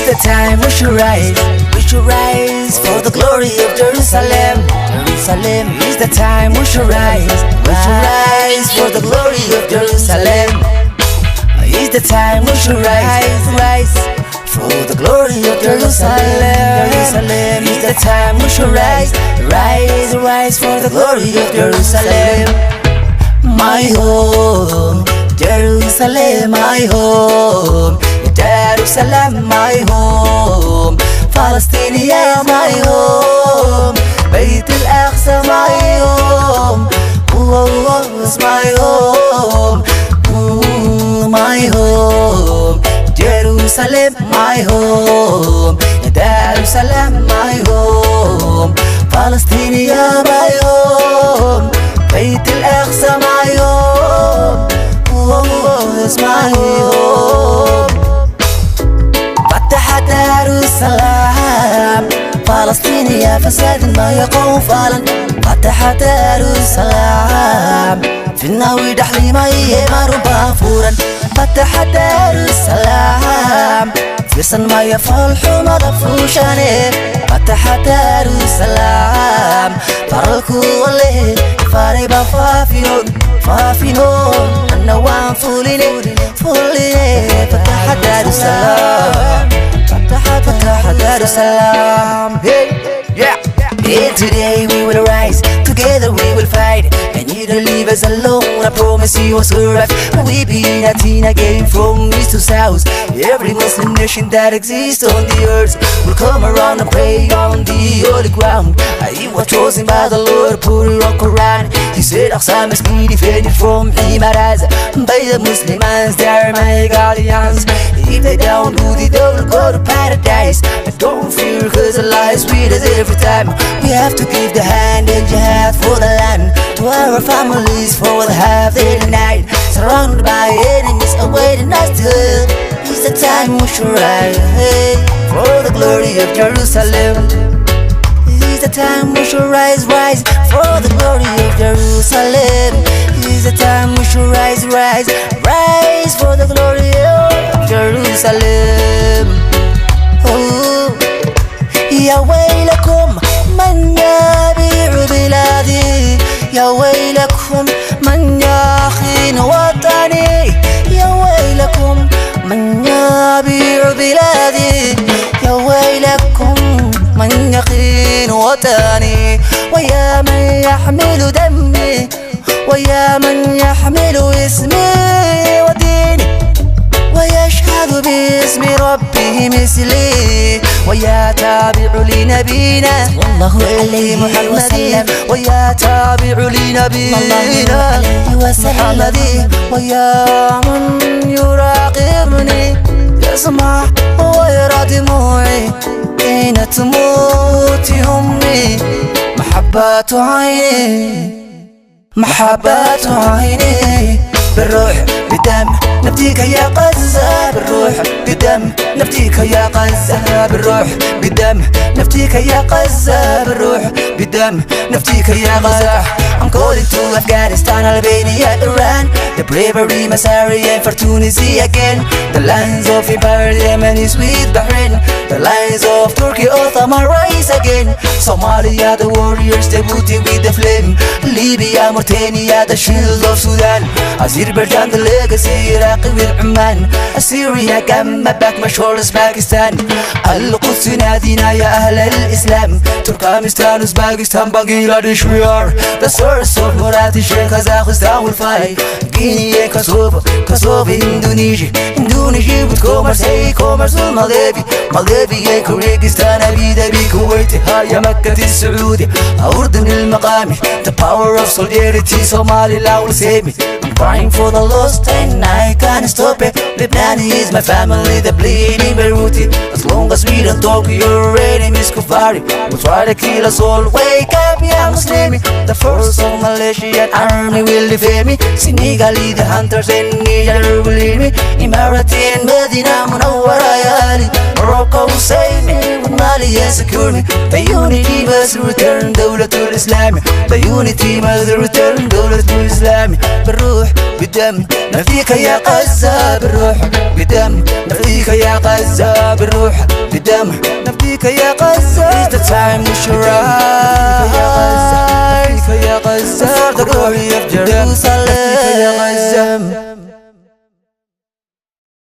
the time we should rise for the glory of Jerusalem. Jerusalem is the time we should rise for the glory of Jerusalem. It's the time we should rise for the glory of Jerusalem. Jerusalem is the time we should rise for the glory of Jerusalem. My home, Jerusalem, my home, Jerusalem, my home, Palestine, my home, Beit al-Aqsa, my home, it's my home, my home, Jerusalem, my home, Jerusalem, my home, Palestine, my home, Beit al-Aqsa, my home, it's my home. فتحت السلام فلسطين يا فساد ما يقوم فعلا. فتحت السلام في الناوي دحلي ما يمر بافورا. فتحت السلام في سن ما يفعل حمى فوشاني. فتحت السلام فرقوا الليل فاربا فافنون النوام فوليني فتحت السلام فتحت السلام. Yeah, today we will rise, together we will fight, and you don't leave us alone, I promise you will survive. We be united again from east to south. Every Muslim nation that exists on the earth will come around and pray on the holy ground. It was chosen by the Lord, put it on Quran. He said Aqsa must be defended from Imaraz by the Muslims, they are my guardians. If they don't do it, they will go to paradise. But don't fear, cause Allah is with us every time. We have to give the hand and jihad for the land, to our families for the half day and night. Surrounded by enemies awaiting us to hell. It's the time we should rise for the glory of Jerusalem. It's the time we should rise for the glory of Jerusalem. It's the time we should rise for the glory of Jerusalem. Oh, يا ويلكم من يبيع بلادي، يا ويلكم من يخين وطني، يا ويلكم من يبيع بلادي، يا ويلكم من يخين وطني. ويا من يحمل دمي، ويا من يحمل اسمي وديني، ويشهد باسم ربه مثلي، ويا تابع لنبينا والله عليه محمد، ويا تابع لنبينا محمد، ويا من يراقبني يسمع ويرى دموعي حين تموت أمي. محبات عيني محبات عيني بالروح بدم نفديك يا غزة، بالروح بدم نفديك يا غزة، بالروح بدم نفديك يا غزة، بالروح بدم نفديك يا غزة. I'm calling to Afghanistan, Albania, Iran, the bravery, Masari and for Tunisia again. The lines of Empire Yemen is with Bahrain, the lines of Turkey Ottoman rise again. Somalia, the warriors debuting with the flame. Libya, Mauritania, the shield of Sudan. Azerbaijan, the legacy, Iraq with Oman. Assyria, Gamma, back my shoulders, Pakistan. Al-Quds نادينا يا أهل الإسلام. Turkmenistan, Uzbekistan, Bangladesh, we are the source of Muratish, Kazakhstan will fight. Guinea, Kosovo, Indonesia with commerce, Moldavia, Kyrgyzstan, Abu Dhabi, Kuwait, Haya, Makkah, Saudi, Urdun al-Maqami, the power of solidarity, Somaliland will save me. I'm crying for the lost and I can't stop it. Lebanon is my family, the bleeding Beirut. As long as we don't talk, your enemies Kufari will try to kill us all. Wake up, ya Muslimi, the force of Malaysian army will defeat me. Senegalese, the hunters and Niger will lead me. Emirati and Medina, Munawwara, ya Ali, Morocco will save me. With Mali and secure me. The unity must return Dawlatul Islami. The unity must return Dawlatul Islami. بالروح بالدم نفديك يا غزة، بالروح بالدم نفديك يا غزة، بالروح دم نفديك يا غزة. It's the time we should rise. نفديك يا غزة. The glory of Jerusalem.